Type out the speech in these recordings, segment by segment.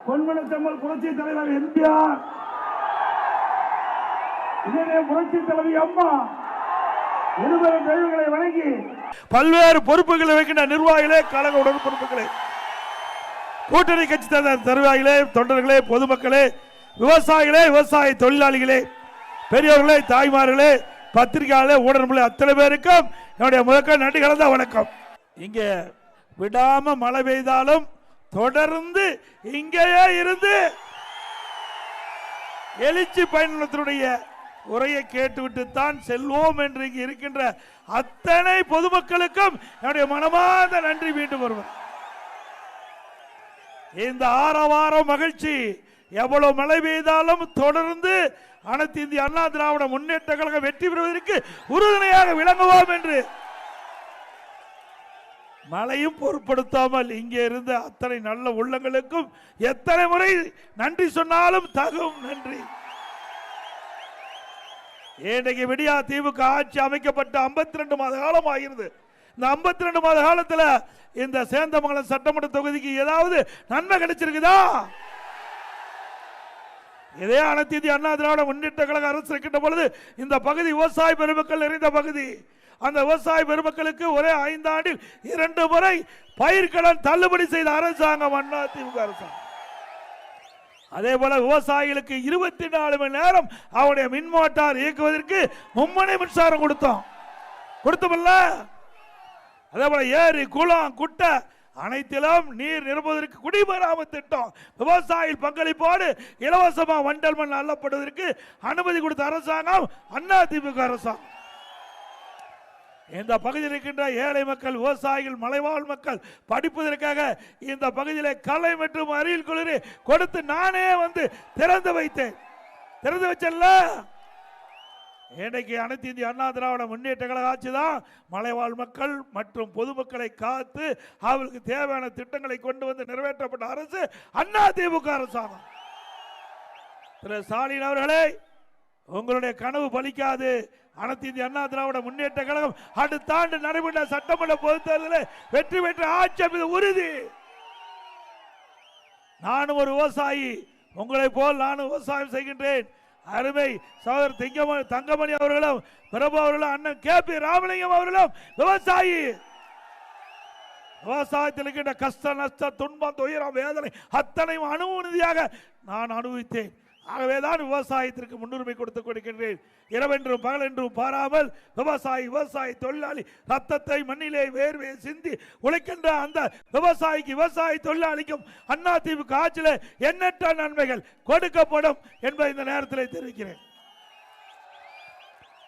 பொன்மனச்செம்மல் புரட்சி தலைவர் எம்ஜிஆர், இதே புரட்சி தலைவி அம்மா இருவரும் தெய்வங்களை வணங்கி பல்வேறு பொறுப்புகளை வைக்கின்ற நிர்வாகிகளே, கழக உடன் பொறுப்புகளே, கூட்டணி கட்சி நிர்வாகிகளே, தொண்டர்களே, பொதுமக்களே, விவசாயிகளே, விவசாய தொழிலாளிகளே, பெரியவர்களே, தாய்மார்களே, பத்திரிகையாளர்களே, ஊடகங்களே, அத்தனை பேருக்கும் என்னுடைய முதற்க நன்றி கலந்த வணக்கம். இங்கே விடாம மழை பெய்தாலும் தொடர்ந்து இங்கேயே இருந்து எழுச்சி பயணத்தினுடைய உரையை கேட்டுவிட்டு தான் செல்வோம் என்று இங்கு இருக்கின்ற அத்தனை பொதுமக்களுக்கும் என்னுடைய மனமார்ந்த நன்றி மீண்டும் வருவது. இந்த ஆரவாரம் மகிழ்ச்சி எவ்வளவு மழை பெய்தாலும் தொடர்ந்து அனைத்து இந்திய அண்ணா திராவிட முன்னேற்ற கழகம் வெற்றி பெறுவதற்கு உறுதுணையாக விளங்குவோம் என்று மழையும் பொருட்படுத்தாமல் இங்கே இருந்த அத்தனை நல்ல உள்ளங்களுக்கும் எத்தனை முறை நன்றி சொன்னாலும் தகும் நன்றி. இன்றைக்கு விடியா திமுக ஆட்சி அமைக்கப்பட்ட 52 மாத காலம் ஆகிறது. இந்த 52 மாத காலத்தில் இந்த சேந்தமங்கலம் சட்டமன்ற தொகுதிக்கு ஏதாவது நன்மை கிடைச்சிருக்குதா? இதே அனைத்து இந்திய அண்ணா திராவிட முன்னேற்ற கழக அரசு இருக்கின்ற பொழுது இந்த பகுதி விவசாய பெருமக்கள் நிறைந்த பகுதி. அந்த விவசாய பெருமக்களுக்கு ஒரே 5 ஆண்டில் 2 முறை பயிர்க்கடன் தள்ளுபடி செய்த அரசாங்கம் அண்ணா திமுக அரசாங்கம். அதே போல விவசாயிகளுக்கு 24 மணி நேரம் அவருடைய மின் மோட்டார் இயக்குவதற்கு மும்முனை மின்சாரம் கொடுத்தோம்ல. அதே போல ஏரி, குளம், குட்டை அனைத்திலும் நீர் நிரப்புவதற்கு குடிமராம திட்டம், விவசாய பங்களிப்போடு இலவசமாக வண்டல் மண் அள்ளப்படுவதற்கு அனுமதி கொடுத்த அரசாங்கம் அண்ணா திமுக அரசாங்கம். இந்த பகுதியில் இருக்கின்ற ஏழை மக்கள், விவசாயிகள், மலைவாழ் மக்கள் படிப்பதற்காக இந்த பகுதியில் கலை மற்றும் அறிவியல் கல்லூரி கொடுத்து நானே வந்து திறந்து வச்சல்ல. இன்றைக்கு அனைத்து இந்திய அண்ணா திராவிட முன்னேற்ற கழக ஆட்சி தான் மலைவாழ் மக்கள் மற்றும் பொதுமக்களை காத்து அவர்களுக்கு தேவையான திட்டங்களை கொண்டு வந்து நிறைவேற்றப்பட்ட அரசு அண்ணா திமுக அரசாங்கம். திரு ஸ்டாலின் அவர்களே, உங்களுடைய கனவு பலிக்காது. அனைத்து இந்திய அண்ணா திராவிட முன்னேற்ற கழகம் அடுத்த ஆண்டு நடைபெற்ற சட்டமன்ற பொதுத் தேர்தலில் வெற்றி பெற்ற ஆட்சி மீது உறுதி. நானும் ஒரு விவசாயி, உங்களை போல் நானும் விவசாயம் செய்கின்றேன். அருமை சகோதரர் தங்கமணி அவர்களும் பிரபு அவர்களும் அண்ணன் KP ராமலிங்கம் அவர்களும் விவசாயி. விவசாயத்தில் இருக்கின்ற கஷ்ட நஷ்ட துன்பம் துயரம் வேதனை அத்தனையும் அனுமதியாக நான் அனுபவித்தேன். ஆகவேதான் விவசாயத்திற்கு முன்னுரிமை கொடுத்துக் கொடுக்கின்றேன். இரவென்றும் பகலென்றும் பாராமல் விவசாய தொழிலாளி ரத்தத்தை மண்ணிலே வேர்வை சிந்தி உழைக்கின்ற அந்த விவசாய தொழிலாளிக்கும் அண்ணா திமுக ஆட்சியில் எண்ணற்ற நன்மைகள் கொடுக்கப்படும் என்பதை இந்த நேரத்தில் தெரிவிக்கிறேன்.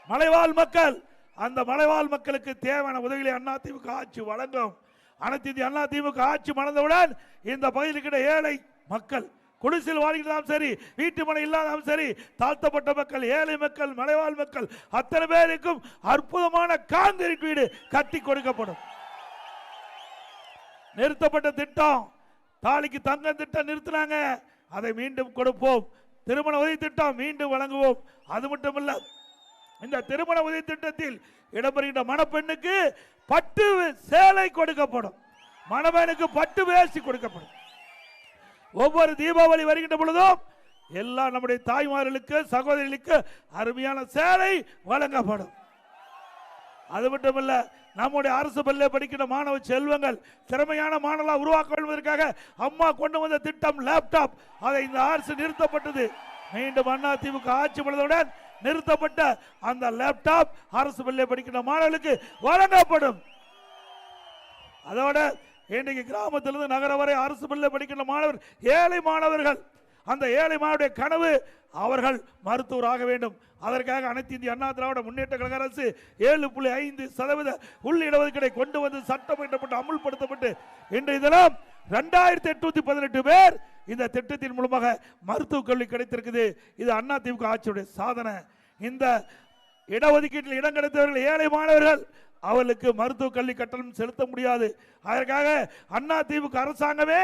மலைவாழ் மக்கள், அந்த மலைவாழ் மக்களுக்கு தேவையான உதவிகளை அண்ணா திமுக ஆட்சி வழங்கும். அனைத்து இந்திய அண்ணா திமுக ஆட்சி மணந்தவுடன் இந்த பகுதியில் இருக்கிற ஏழை மக்கள், குடிசில் வாழ்கிறாலும் சரி, வீட்டு மனை இல்லாதாலும் சரி, தாழ்த்தப்பட்ட மக்கள், ஏழை மக்கள், மலைவாழ் மக்கள் அத்தனை பேருக்கும் அற்புதமான கான்கிரீட் வீடு கட்டி கொடுக்கப்படும். நிறுத்தப்பட்ட திட்டம், தாலிக்கு தங்கம் திட்டம் நிறுத்தினாங்க, அதை மீண்டும் கொடுப்போம். திருமண உதவி திட்டம் மீண்டும் வழங்குவோம். அது மட்டுமல்ல, இந்த திருமண உதவி திட்டத்தில் இடம்பெறுகின்ற மணப்பெண்ணுக்கு பட்டு சேலை கொடுக்கப்படும், மணமேனுக்கு பட்டு வேஷ்டி கொடுக்கப்படும். ஒவ்வொரு தீபாவளி வருகின்ற பொழுதும் எல்லா நம்முடைய தாய்மார்களுக்கு, சகோதரிகளுக்கு அருமையான சேலை வழங்கப்படும். அது மட்டுமல்ல, நம்முடைய அரசு பள்ளியில் படிக்கின்ற மாணவ செல்வங்கள் திறமையான மாணவர்களாக உருவாக்க வேண்டுவதற்காக அம்மா கொண்டு வந்த திட்டம் லேப்டாப், அதை இந்த அரசு நிறுத்தப்பட்டது. மீண்டும் அண்ணா திமுக ஆட்சி பண்ணதுடன் நிறுத்தப்பட்ட அந்த லேப்டாப் அரசு பள்ளியில் படிக்கின்ற மாணவர்களுக்கு வழங்கப்படும். அதோட இன்றைக்கு கிராமத்திலிருந்து நகர வரை அரசு பள்ளியில் படிக்கின்ற மாணவர், ஏழை மாணவர்கள், அந்த ஏழை மாணவருடைய கனவு அவர்கள் மருத்துவராக வேண்டும். அதற்காக அனைத்து இந்திய அண்ணா திராவிட முன்னேற்ற கழக அரசு 7.5% உள் இடஒதுக்கீடை கொண்டு வந்து சட்டம் இயற்றப்பட்டு அமுல்படுத்தப்பட்டு இன்றைய தினம் 2818 பேர் இந்த திட்டத்தின் மூலமாக மருத்துவக் கல்வி கிடைத்திருக்குது. இது அண்ணா திமுக ஆட்சியுடைய சாதனை. இந்த இடஒதுக்கீட்டில் இடம் கிடைத்தவர்கள் ஏழை மாணவர்கள், அவர்களுக்கு மருத்துவ கல்வி கட்டணம் செலுத்த முடியாது. அதற்காக அண்ணா திமுக அரசாங்கமே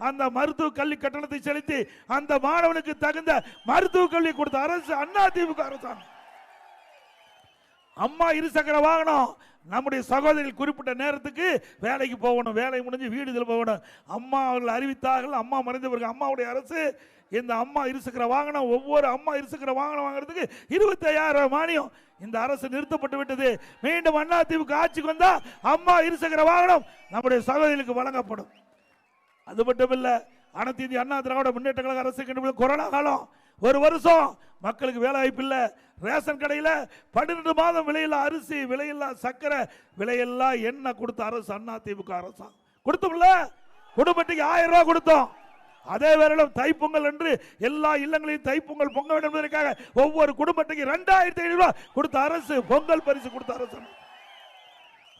அந்த மருத்துவ கல்வி கட்டணத்தை செலுத்தி அந்த மாணவனுக்கு தகுந்த மருத்துவ கல்வி கொடுத்த அரசு அண்ணா திமுக அரசாங்கம். அம்மா இருசக்கர வாகனம் நம்முடைய சகோதரிகள் குறிப்பிட்ட நேரத்துக்கு வேலைக்கு போகணும், வேலை முடிஞ்சு வீடுகள் போகணும். அம்மா அவர்கள் அறிவித்தார்கள், அம்மா மறைந்தவர்கள் அம்மாவுடைய அரசு இந்த அம்மா இருசக்கர வாகனம் ஒவ்வொரு அம்மா இருசக்கர வாகனம் வாங்குறதுக்கு 25,000 மானியம் இந்த அரசு நிறுத்தப்பட்டு விட்டது. மீண்டும் அதிமுக ஆட்சிக்கு வந்தா அம்மா இருசக்கர வாகனம் நம்முடைய சகோதரிகளுக்கு வழங்கப்படும். அது மட்டும் இல்ல, அனைத்து இந்திய அண்ணா திராவிட முன்னேற்ற கழக அரசு கொரோனா காலம், ஒரு வருஷம் மக்களுக்கு வேலை வாய்ப்பு இல்லை. ரேஷன் கடையில் 12 மாதம் விலையில்லா அரிசி, விலையில்லா சக்கரை, விலையில்லா எண்ணெய் கொடுத்த அரசு அதிமுக அரசு கொடுத்தோம்ல. குடும்பத்துக்கு 1000 ரூபாய் கொடுத்தோம். அதே வேளையில் தைப்பொங்கல் என்று எல்லா இல்லங்களையும் தைப்பொங்கல் பொங்க வேண்டும் என்பதற்காக ஒவ்வொரு குடும்பத்துக்கு 2500 ரூபாய் கொடுத்த அரசு, பொங்கல் பரிசு கொடுத்த அரசு.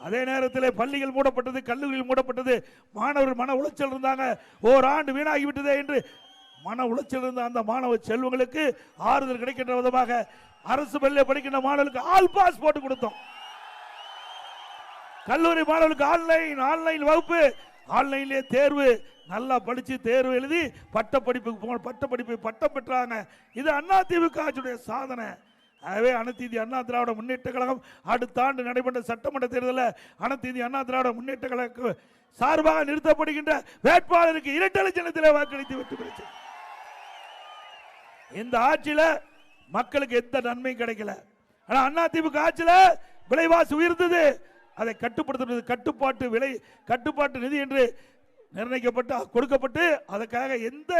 அதே நேரத்தில் பள்ளிகள் மூடப்பட்டது, கல்லூரிகள் மூடப்பட்டது, மாணவர்கள் மன உளைச்சல் இருந்தாங்க. ஓராண்டு வீணாகிவிட்டதே என்று மன உளைச்சல் இருந்த அந்த மாணவ செல்வங்களுக்கு ஆறுதல் கிடைக்கின்ற விதமாக அரசு பள்ளியில் படிக்கின்ற மாணவர்களுக்கு ஆல் பாஸ் போட்டு கொடுத்தோம். கல்லூரி மாணவர்களுக்கு ஆன்லைன் வகுப்பு, ஆன்லைன்லேயே தேர்வு, நல்லா படிச்சு தேர்வு எழுதி பட்டப்படிப்பு பட்டம் பெற்றாங்க. இது அதிமுக ஆட்சியுடைய சாதனை. ஆகவே அனைத்து இந்திய அண்ணா திராவிட முன்னேற்ற கழகம் அடுத்த ஆண்டு நடைபெற்ற சட்டமன்ற தேர்தலில் அனைத்து இந்திய அண்ணா திராவிட முன்னேற்ற கழக சார்பாக நிறுத்தப்படுகின்ற வேட்பாளருக்கு 2 லட்சத்தில் வாக்களித்து வெற்றி பெற்று இந்த ஆட்சியில மக்களுக்கு எந்த நன்மையும் கிடைக்கல. ஆனா அதிமுக ஆட்சியில விலைவாசி உயர்ந்தது. அதை கட்டுப்படுத்துவது கட்டுப்பாட்டு நிதி என்று நிர்ணயிக்கப்பட்டு கொடுக்கப்பட்டு அதற்காக எந்த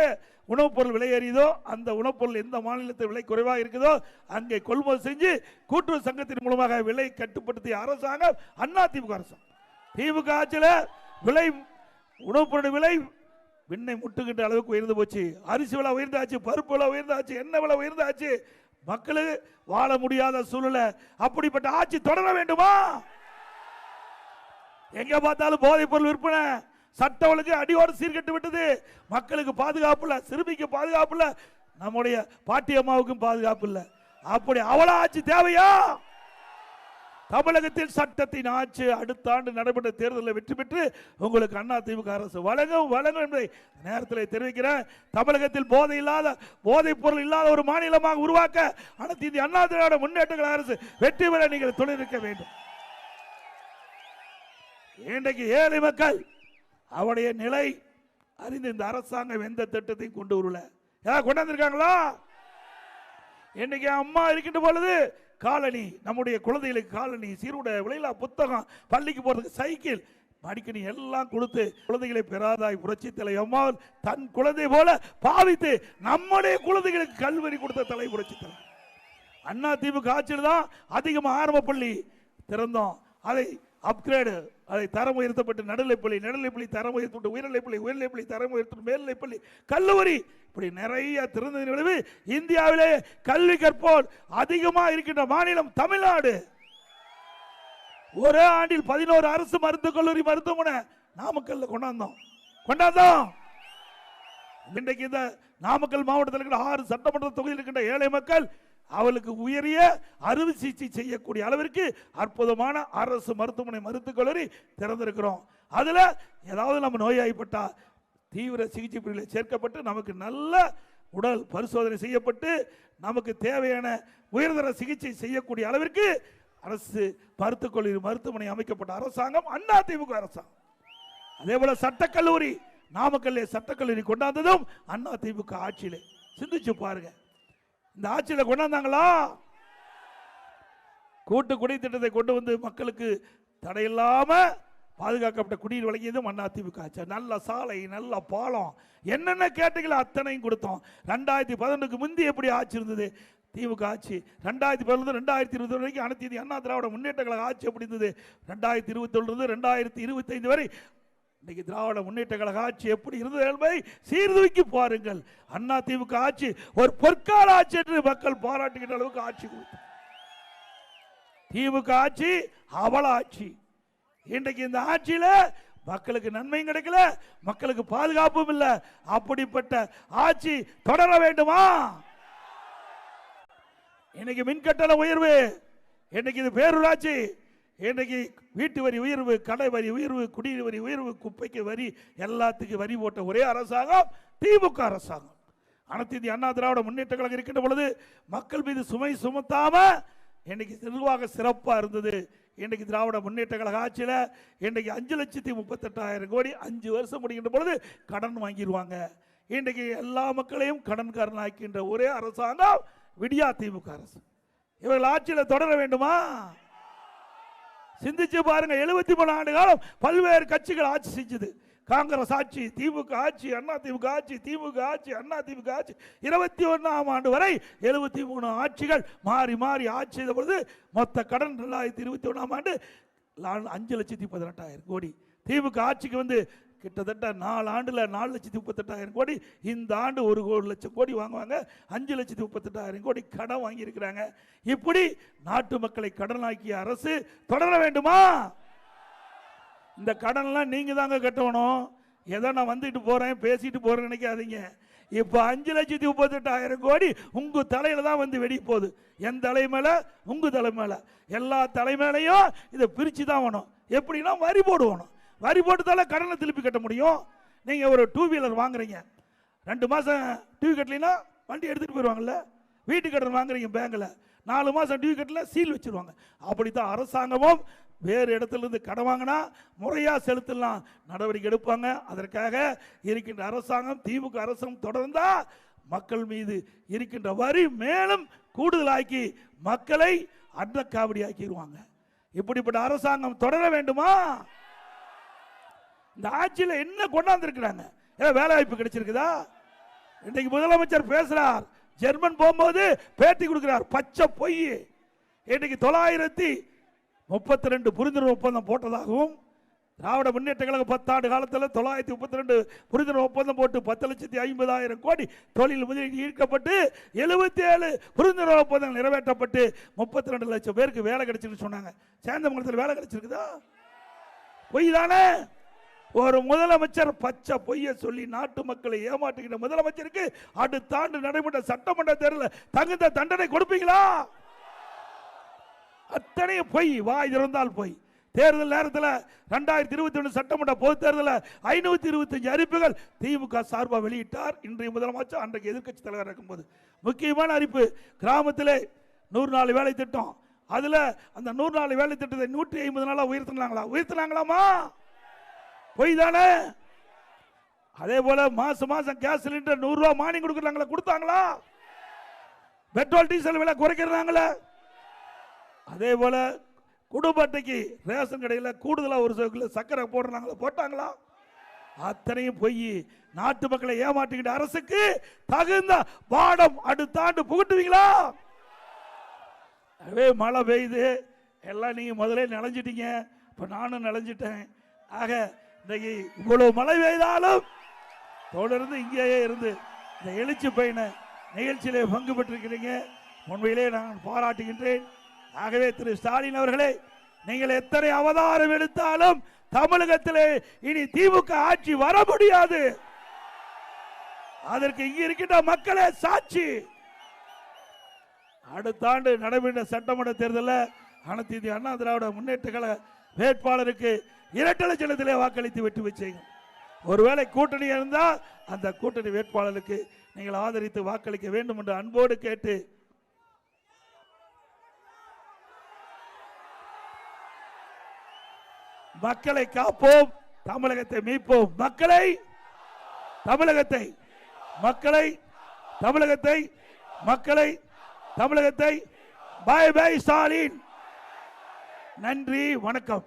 உணவுப் பொருள் விலை ஏறியதோ அந்த உணவுப் பொருள் எந்த மாநிலத்தில் விலை குறைவாக இருக்குதோ அங்கே கொள்முதல் செஞ்சு கூட்டுறவு சங்கத்தின் மூலமாக விலை கட்டுப்படுத்திய அரசாங்கம் அதிமுக அரசாங்கம். திமுக ஆட்சியில் உணவுப் பொருள் விலை விண்ணை முட்டுகின்ற அளவுக்கு உயர்ந்து போச்சு. அரிசி விலை உயர்ந்தாச்சு, பருப்பு விலை உயர்ந்தாச்சு, எண்ணெய் விலை உயர்ந்தாச்சு. மக்களுக்கு வாழ முடியாத சூழ்நிலை. அப்படிப்பட்ட ஆட்சி தொடர வேண்டுமா? எங்க பார்த்தாலும் போதைப் பொருள் விற்பனை, சட்ட ஒழுங்கு அடியோடு சீர்கட்டு விட்டது. மக்களுக்கு பாதுகாப்பு இல்ல, சிறுமிக்கு பாதுகாப்பு இல்ல, நம்முடைய பாட்டி அம்மாவுக்கும் பாதுகாப்பு இல்ல. அப்படி அவள ஆட்சி தேவையா? தமிழகத்தில் சட்டத்தின் ஆட்சி அடுத்த ஆண்டு நடைபெற்ற தேர்தலில் வெற்றி பெற்று உங்களுக்கு அதிமுக அரசு வழங்கும் என்பதை நேரத்தில் தெரிவிக்கிறேன். தமிழகத்தில் போதைப் பொருள் இல்லாத ஒரு மாநிலமாக உருவாக்க அனைத்து இந்திய அண்ணா திராவிட முன்னேற்ற கழக அரசு வெற்றி பெற நீங்கள் துணைநிற்க வேண்டும். இன்றைக்கு ஏழை மக்கள் அவருடைய நிலை அறிந்து இந்த அரசாங்கம் எந்த திட்டத்தையும் கொண்டு வரல. ஏதாவது கொண்டாந்துருக்காங்களா? இன்னைக்கு அம்மா இருக்கின்ற பொழுது காலனி, நம்முடைய குழந்தைகளுக்கு காலனி, சீருடை, விலையில்லா புத்தகம், பள்ளிக்கு போறதுக்கு சைக்கிள், மடிக்கணி எல்லாம் கொடுத்து குழந்தைகளை பெறாதாய் புரட்சி தலைவி அம்மா தன் குழந்தை போல பாவித்து நம்முடைய குழந்தைகளுக்கு கல்வரி கொடுத்த தலை புரட்சி தலைவி. அதிமுக ஆட்சியில் தான் அதிகமாக ஆரம்ப பள்ளி திறந்தோம். அதை அப்கிரேடு, அதை தரம் உயர்த்தப்பட்டு நடுநிலைப்பள்ளி தரம் உயர்த்தப்பட்டு உயர்நிலைப்பள்ளி தரம் உயர்த்தப்பட்டு மேல்நிலைப்பள்ளி, கல்லூரி, இப்படி நிறைய திறந்ததின் விளைவு இந்தியாவிலே கல்வி கற்போர் அதிகமாக இருக்கின்ற மாநிலம் தமிழ்நாடு. ஒரே ஆண்டில் 11 அரசு மருத்துவக் கல்லூரி மருத்துவமனை நாமக்கல்ல கொண்டாந்தோம். இன்றைக்கு இந்த நாமக்கல் மாவட்டத்தில் இருக்கிற 6 சட்டமன்ற தொகுதியில் இருக்கின்ற ஏழை மக்கள் அவளுக்கு உயரிய அறுவை சிகிச்சை செய்யக்கூடிய அளவிற்கு அற்புதமான அரசு மருத்துவமனை மருத்துவக் கல்லூரி திறந்திருக்கிறோம். அதுல ஏதாவது நம்ம நோயாய்ப்பட்டா தீவிர சிகிச்சை பிரிவில் சேர்க்கப்பட்டு நமக்கு நல்ல உடல் பரிசோதனை செய்யப்பட்டு நமக்கு தேவையான உயர்தர சிகிச்சை செய்யக்கூடிய அளவிற்கு அரசு மருத்துவக் கல்லூரி மருத்துவமனை அமைக்கப்பட்ட அரசாங்கம் அதிமுக அரசாங்கம். அதே போல சட்டக்கல்லூரி, நாமக்கல்லே சட்டக்கல்லூரி கொண்டாந்ததும் அதிமுக ஆட்சியிலே. சிந்திச்சு பாருங்க, இந்த ஆட்சியில கொண்டாந்தாங்களா? கூட்டு குடி திட்டத்தை கொண்டு வந்து மக்களுக்கு தடையில்லாம பாதுகாக்கப்பட்ட குடிநீர் வழங்கியதும் அதிமுக ஆட்சி. நல்ல சாலை, நல்ல பாலம், என்னென்ன கேட்டீங்களோ அத்தனையும் கொடுத்தோம். 2011க்கு முந்தி எப்படி ஆட்சி இருந்தது திமுக ஆட்சி? 2011 2020 வரைக்கும் அனைத்து இந்திய அண்ணா திராவிட முன்னேற்ற கழக ஆட்சி எப்படி இருந்தது? 2021 2025 வரை இன்னைக்கு திராவிட முன்னேற்ற கழக ஆட்சி எப்படி இருந்தது என்பதை சீர்தூக்கி பாருங்கள். அண்ணா திமுக ஆட்சி ஒரு பொற்கால ஆட்சி என்று மக்கள் பாராட்டுகின்ற அளவுக்கு ஆட்சி கொடுத்து, திமுக ஆட்சி அவல ஆட்சி. இன்றைக்கு இந்த ஆட்சியில மக்களுக்கு நன்மையும் கிடைக்கல, மக்களுக்கு பாதுகாப்பும் இல்லை. அப்படிப்பட்ட ஆட்சி தொடர வேண்டுமா? இன்னைக்கு மின்கட்டண உயர்வு, இன்னைக்கு இது பேரூராட்சி, இன்னைக்கு வீட்டு வரி உயர்வு, கடை வரி உயர்வு, குடிநீர் வரி உயர்வு, குப்பைக்கு வரி, எல்லாத்துக்கும் வரி போட்ட ஒரே அரசாங்கம் திமுக அரசாங்கம். அனைத்து இந்திய அண்ணா திராவிட முன்னேற்ற கழகம் இருக்கின்ற பொழுது மக்கள் மீது சுமை சுமத்தாம இன்னைக்கு நிர்வாக சிறப்பாக இருந்தது. இன்றைக்கு திராவிட முன்னேற்ற கழக ஆட்சியில் இன்றைக்கு 5,38,000 கோடி 5 வருஷம் முடிகின்ற பொழுது கடன் வாங்கிடுவாங்க. இன்றைக்கு எல்லா மக்களையும் கடன்காரன் ஆக்கின்ற ஒரே அரசாங்கம் விடியா திமுக அரசு. இவர்கள் ஆட்சியில் தொடர வேண்டுமா? சிந்திச்சு பாருங்க. 73 ஆண்டு காலம் பல்வேறு கட்சிகள் ஆட்சி செஞ்சது. காங்கிரஸ் ஆட்சி, திமுக ஆட்சி, அண்ணா திமுக ஆட்சி, திமுக ஆட்சி, அண்ணா திமுக ஆட்சி. 21ஆம் ஆண்டு வரை 73 ஆட்சிகள் மாறி மாறி ஆட்சி செய்த பொழுது மொத்த கடன் 2021ஆம் ஆண்டு 5,18,000 கோடி. திமுக ஆட்சிக்கு வந்து கிட்டத்தட்ட 4 ஆண்டுல 4,38,000 கோடி. இந்த ஆண்டு 1 லட்சம் கோடி வாங்குவாங்க. 5,38,000 கோடி கடன் வாங்கி இருக்கிறாங்க. இப்படி நாட்டு மக்களை கடனாக்கிய அரசு தொடர வேண்டுமா? இந்த கடன்லாம் நீங்க தாங்க கட்டணும். ஏதோ நான் வந்துட்டு போறேன் பேசிட்டு போறேன்னு நினைக்காதீங்க. இப்போ 5,38,000 கோடி உங்க தலையில தான் வந்து வெடி போகுது. என் தலை மேல, உங்க தலை மேல, எல்லா தலைமையிலையும் இதை பிரிச்சு தான் வேணும். எப்படின்னா வரி போடுவோம். வரி போட்டுதால கடனை திருப்பி கட்ட முடியும். நீங்க ஒரு 2 வீலர் வாங்குறீங்க, 2 மாசம் டியூ கட்டலைன்னா வண்டி எடுத்துட்டு போயிடுவாங்கல்ல. வீட்டு கடன் வாங்குறீங்க பேங்க்ல, 4 மாசம் டியூ கட்டல சீல் வச்சிருவாங்க. அப்படித்தான் அரசாங்கமும் வேறு இடத்துல இருந்து கடன் வாங்கினா முறையா செலுத்தலாம் நடவடிக்கை எடுப்பாங்க. அதற்காக இருக்கின்ற அரசாங்கம், திமுக அரசாங்கம் தொடர்ந்தா மக்கள் மீது இருக்கின்ற வரி மேலும் கூடுதலாக்கி மக்களை அன்னக்காவடி ஆக்கிடுவாங்க. இப்படிப்பட்ட அரசாங்கம் தொடர வேண்டுமா? இந்த ஆட்சியில் என்ன கொண்டாந்துருக்கிறாங்க? வேலை வாய்ப்பு கிடைச்சிருக்குதா? இன்றைக்கு முதலமைச்சர் பேசுறார், ஜெர்மன் போகும்போது பேட்டி கொடுக்கிறார், பச்சை பொய். இன்னைக்கு 932 புரிந்துணர்வு ஒப்பந்தம் போட்டதாகவும், திராவிட முன்னேற்ற கழக 10 ஆண்டு காலத்தில் 932 புரிந்துணர்வு ஒப்பந்தம் போட்டு 10,50,000 கோடி தொழில் முதலீடு ஈர்க்கப்பட்டு 77 புரிந்துணர்வு ஒப்பந்தங்கள் நிறைவேற்றப்பட்டு 32 லட்சம் பேருக்கு வேலை கிடைச்சிருக்கு சொன்னாங்க. சேந்தமங்கலத்தில் வேலை கிடைச்சிருக்குதா? பொய் தானே. ஒரு முதலமைச்சர் பச்சை பொய்ய சொல்லி நாட்டு மக்களை ஏமாற்றுகின்ற முதலமைச்சருக்கு அடுத்த ஆண்டு நடைபெற்ற சட்டமன்ற தேர்தலில் தகுந்த தண்டனை கொடுப்பீங்களா? அத்தனை பொய், வாய் திறந்தால் பொய். தேர்தல் நேரத்தில் 2021 சட்டமன்ற பொது தேர்தலில் 525 அறிவிப்புகள் திமுக சார்பாக வெளியிட்டார் இன்றைய முதலமைச்சர், அன்றைக்கு எதிர்க்கட்சி தலைவர் இருக்கும்போது. முக்கியமான அறிவிப்பு, கிராமத்திலே 100 நாள் வேலை திட்டம். அதுல அந்த 100 நாள் வேலை திட்டத்தை 150 நாளா உயர்த்தினாங்களாமா? பொய் தானே. அதே போல மாசம் மாசம் கேஸ் சிலிண்டர் 100 ரூபாய் மானியம் கொடுக்கறாங்களா? கொடுத்தாங்களா? பெட்ரோல் டீசல் விலை குறைக்கிறாங்களா? அதே போல குடும்ப அட்டைக்கு ரேஷன் கடையில் கூடுதலா 1 கிலோ சக்கரை போடுறாங்களா? போட்டாங்களா? அத்தனையும் பொய். நாட்டு மக்களை ஏமாற்றுகின்ற அரசுக்கு தகுந்த பாடம் அடுத்த ஆண்டு புகட்டுவீங்களா? மழை பெய்யுது, எல்லாம் நீங்க முதல்ல நனைஞ்சிட்டீங்க, இப்ப நானும் நனைஞ்சிட்டேன். ஆக இன்னைக்கு இவ்வளவு மழை பெய்தாலும் தொடர்ந்து இங்கேயே இருந்து இந்த எழுச்சி பயண நிகழ்ச்சியிலே பங்கு பெற்றிருக்கிறீங்க. உண்மையிலே நான் பாராட்டுகின்றேன். ஆகவே திரு ஸ்டாலின் அவர்களே, நீங்கள் எத்தனை அவதாரம் எடுத்தாலும் தமிழகத்திலே இனி திமுக ஆட்சி வர முடியாது. அதற்கு இங்க இருக்கின்ற மக்களே சாட்சி. அடுத்த ஆண்டு நடைபெற்ற சட்டமன்ற தேர்தலில் அனைத்து இந்திய அண்ணா திராவிட முன்னேற்ற கழக வேட்பாளருக்கு 2 லட்சத்திலே வாக்களித்து வெற்றி பெற்றீங்க. ஒருவேளை கூட்டணி இருந்தால் அந்த கூட்டணி வேட்பாளருக்கு நீங்கள் ஆதரித்து வாக்களிக்க வேண்டும் என்று அன்போடு கேட்டு, மக்களை காப்போம், தமிழகத்தை மீட்போம். மக்களை தமிழகத்தை பை பை ஸ்டாலின். நன்றி, வணக்கம்.